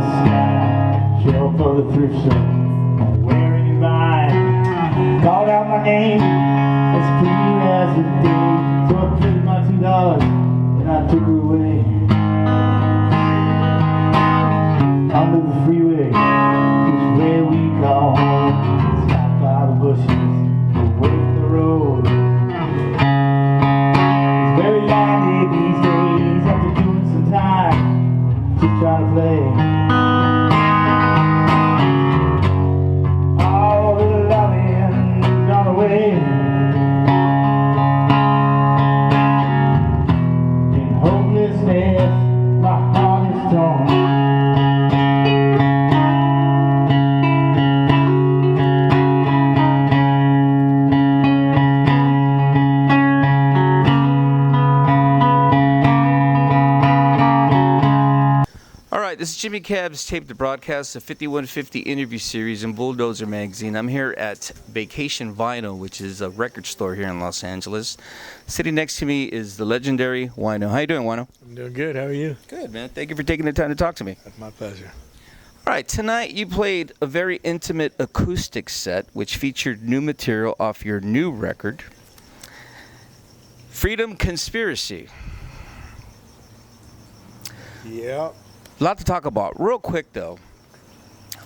sky, shell for the thrift shop, wearing in mind. Called out my name as clear as the day. So I paid my $2 and I took her away. Under the freeway is where we call home. Stopped by the bushes, away from the road. It's very lively these days after doing some time, just trying to play. All the loving gone away. In hopelessness, my heart is torn. This is Jimmy Cab's Tape to Broadcast, the 5150 interview series in Bulldozer Magazine. I'm here at Vacation Vinyl, which is a record store here in Los Angeles. Sitting next to me is the legendary Wino. How you doing, Wino? I'm doing good. How are you? Good, man. Thank you for taking the time to talk to me. That's my pleasure. All right, tonight you played a very intimate acoustic set, which featured new material off your new record, Freedom Conspiracy. Yeah. A lot to talk about. Real quick, though,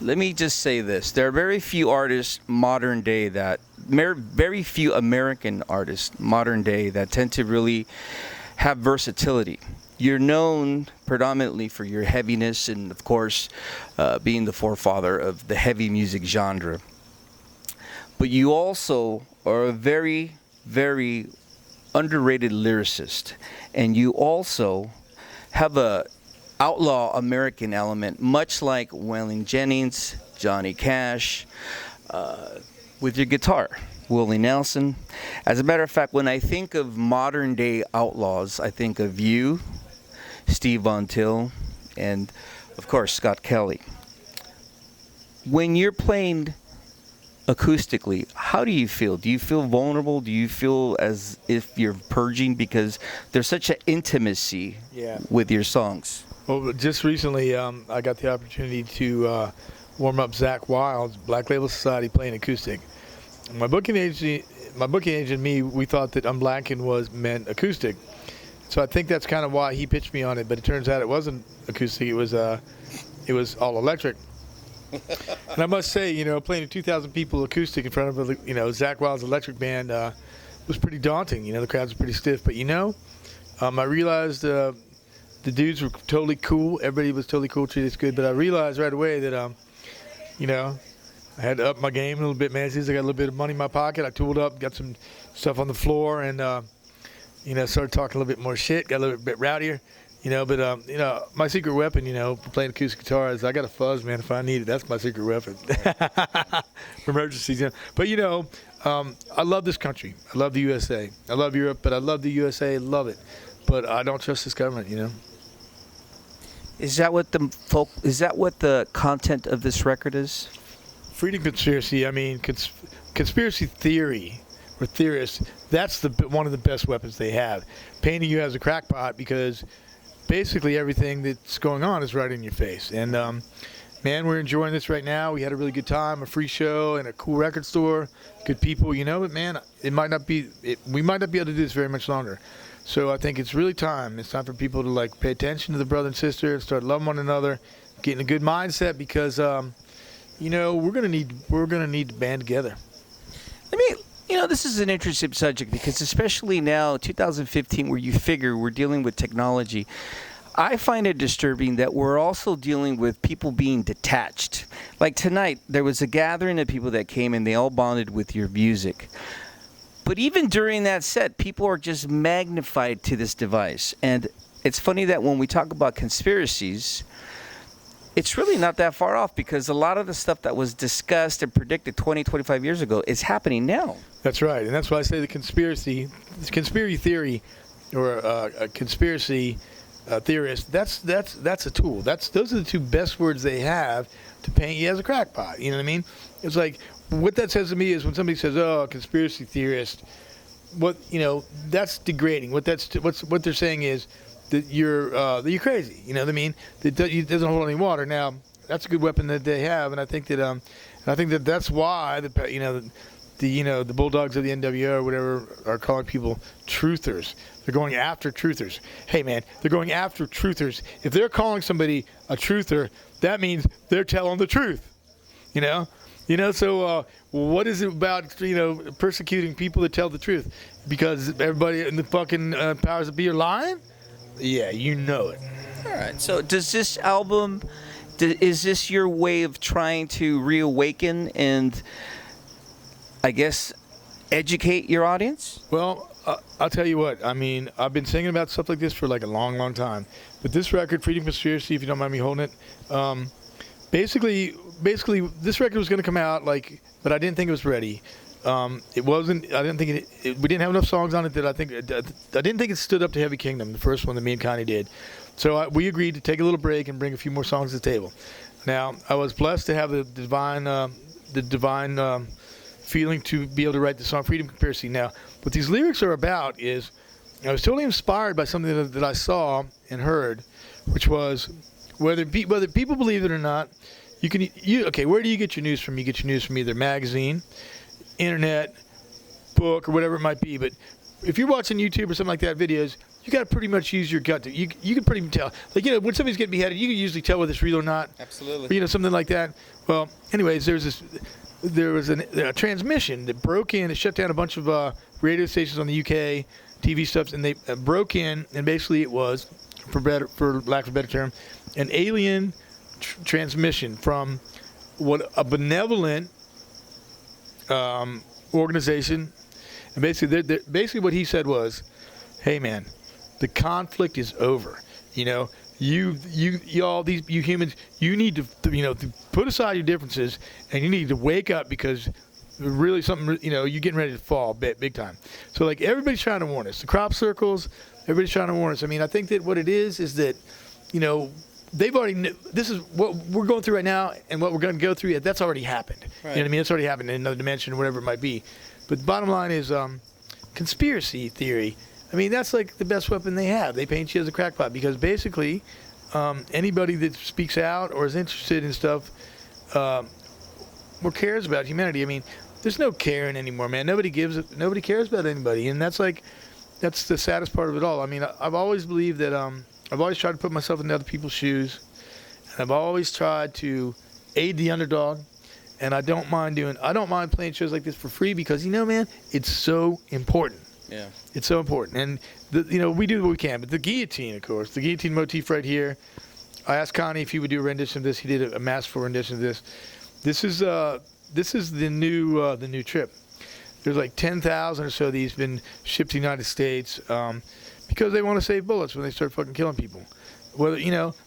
let me just say this. There are very few artists modern day very few American artists modern day that tend to really have versatility. You're known predominantly for your heaviness and, of course, being the forefather of the heavy music genre. But you also are a very, very underrated lyricist. And you also have a outlaw American element, much like Waylon Jennings, Johnny Cash, with your guitar, Willie Nelson. As a matter of fact, when I think of modern day outlaws, I think of you, Steve Von Till, and of course Scott Kelly. When you're playing acoustically, how do you feel? Do you feel vulnerable? Do you feel as if you're purging? Because there's such an intimacy with your songs. Well, just recently, I got the opportunity to warm up Zach Wild's Black Label Society playing acoustic. My booking agent and me, we thought that Unblackened meant acoustic. So I think that's kind of why he pitched me on it. But it turns out it wasn't acoustic. It was all electric. And I must say, playing to 2,000 people acoustic in front of Zach Wild's electric band was pretty daunting. The crowds were pretty stiff. But I realized. The dudes were totally cool. Everybody was totally cool, treated us good. But I realized right away that, I had to up my game a little bit, man. Since I got a little bit of money in my pocket, I tooled up, got some stuff on the floor, and, started talking a little bit more shit, got a little bit rowdier, But, my secret weapon, for playing acoustic guitar is I got a fuzz, man, if I need it. That's my secret weapon for emergencies. But, I love this country. I love the USA. I love Europe, but I love the USA. Love it. But I don't trust this government, Is that what the content of this record is? Freedom Conspiracy. I mean, conspiracy theory or theorists. That's one of the best weapons they have. Painting you as a crackpot because basically everything that's going on is right in your face. And man, we're enjoying this right now. We had a really good time, a free show, and a cool record store, good people. But man, we might not be able to do this very much longer. So I think it's really time. It's time for people to pay attention to the brother and sister and start loving one another, get in a good mindset because, we're gonna need to band together. This is an interesting subject because especially now, 2015, where you figure we're dealing with technology, I find it disturbing that we're also dealing with people being detached. Like tonight, there was a gathering of people that came and they all bonded with your music. But even during that set, people are just magnified to this device. And it's funny that when we talk about conspiracies, it's really not that far off because a lot of the stuff that was discussed and predicted 20, 25 years ago is happening now. That's right. And that's why I say the conspiracy theory or a conspiracy theorist, that's a tool. Those are the two best words they have to paint you as a crackpot. You know what I mean? It's like, what that says to me is when somebody says, "Oh, a conspiracy theorist," that's degrading. What they're saying is that you're crazy. You know what I mean? That doesn't hold any water. Now that's a good weapon that they have, and I think that that's why the Bulldogs of the NWO or whatever are calling people truthers. They're going after truthers. Hey man, they're going after truthers. If they're calling somebody a truther, that means they're telling the truth. So what is it about, persecuting people that tell the truth? Because everybody in the fucking powers that be are lying? Yeah, you know it. All right. So does this album, is this your way of trying to reawaken and, I guess, educate your audience? Well, I'll tell you what. I mean, I've been singing about stuff like this for like a long, long time. But this record, Freedom Conspiracy, if you don't mind me holding it, basically, this record was going to come out, but I didn't think it was ready. It wasn't. I didn't think we didn't have enough songs on it that I didn't think it stood up to Heavy Kingdom, the first one that me and Connie did. So we agreed to take a little break and bring a few more songs to the table. Now, I was blessed to have the divine feeling to be able to write the song Freedom Conspiracy. Now, what these lyrics are about is, I was totally inspired by something that I saw and heard, which was whether people believe it or not. Where do you get your news from? You get your news from either magazine, internet, book, or whatever it might be. But if you're watching YouTube or something like that, videos, you got to pretty much use your gut. You can pretty much tell. When somebody's getting beheaded, you can usually tell whether it's real or not. Absolutely. Or, something like that. Well, anyways, there was a transmission that broke in. It shut down a bunch of radio stations on the UK, TV stuff, and they broke in, and basically it was, for lack of a better term, an alien transmission from a benevolent organization. And basically what he said was, hey man, the conflict is over. You humans, you need to put aside your differences, and you need to wake up, because really something, you're getting ready to fall big time. So everybody's trying to warn us. The crop circles, everybody's trying to warn us. I mean, I think that what it is that, they've already this is what we're going through right now, and what we're going to go through. That's already happened. Right. You know what I mean? It's already happened in another dimension, or whatever it might be. But the bottom line is, conspiracy theory. I mean, that's the best weapon they have. They paint you as a crackpot, because basically, anybody that speaks out or is interested in stuff, or cares about humanity. I mean, there's no caring anymore, man. Nobody cares about anybody, and that's the saddest part of it all. I mean, I've always believed that. I've always tried to put myself in other people's shoes, and I've always tried to aid the underdog. And I don't mind playing shows like this for free, because man, it's so important. Yeah, it's so important, and we do what we can. But the guillotine, of course, the guillotine motif right here. I asked Connie if he would do a rendition of this. He did a masterful rendition of this. This is the new trip. There's 10,000 or so of these been shipped to the United States. Because they want to save bullets when they start fucking killing people. Whether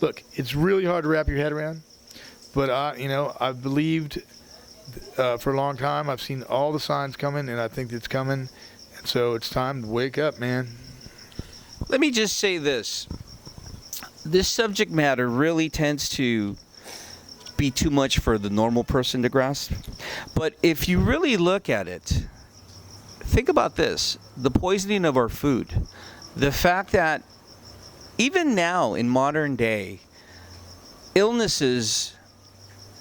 look, it's really hard to wrap your head around. But I've believed for a long time. I've seen all the signs coming, and I think it's coming. And so it's time to wake up, man. Let me just say this. This subject matter really tends to be too much for the normal person to grasp. But if you really look at it, think about this. The poisoning of our food. The fact that even now in modern day, illnesses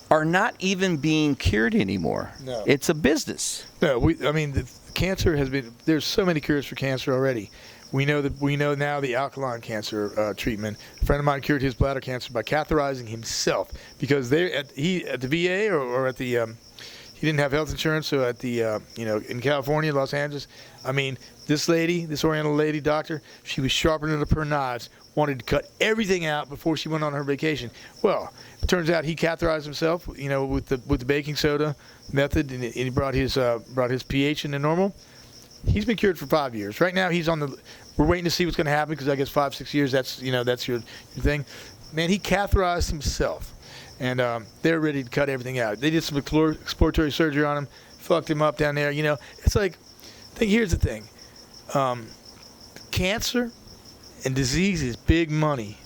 are not even being cured anymore. No. It's a business. No, cancer has been, there's so many cures for cancer already. We know now the alkaline cancer treatment. A friend of mine cured his bladder cancer by catheterizing himself, because at the VA or at the he didn't have health insurance, so at the in California, Los Angeles, I mean, this Oriental lady doctor, she was sharpening up her knives, wanted to cut everything out before she went on her vacation. Well, it turns out he catheterized himself, with the baking soda method, and he brought his pH into normal. He's been cured for 5 years. Right now, we're waiting to see what's going to happen, because I guess 5-6 years, that's your thing. Man, he catheterized himself, and they're ready to cut everything out. They did some exploratory surgery on him, fucked him up down there. It's here's the thing. Cancer and disease is big money.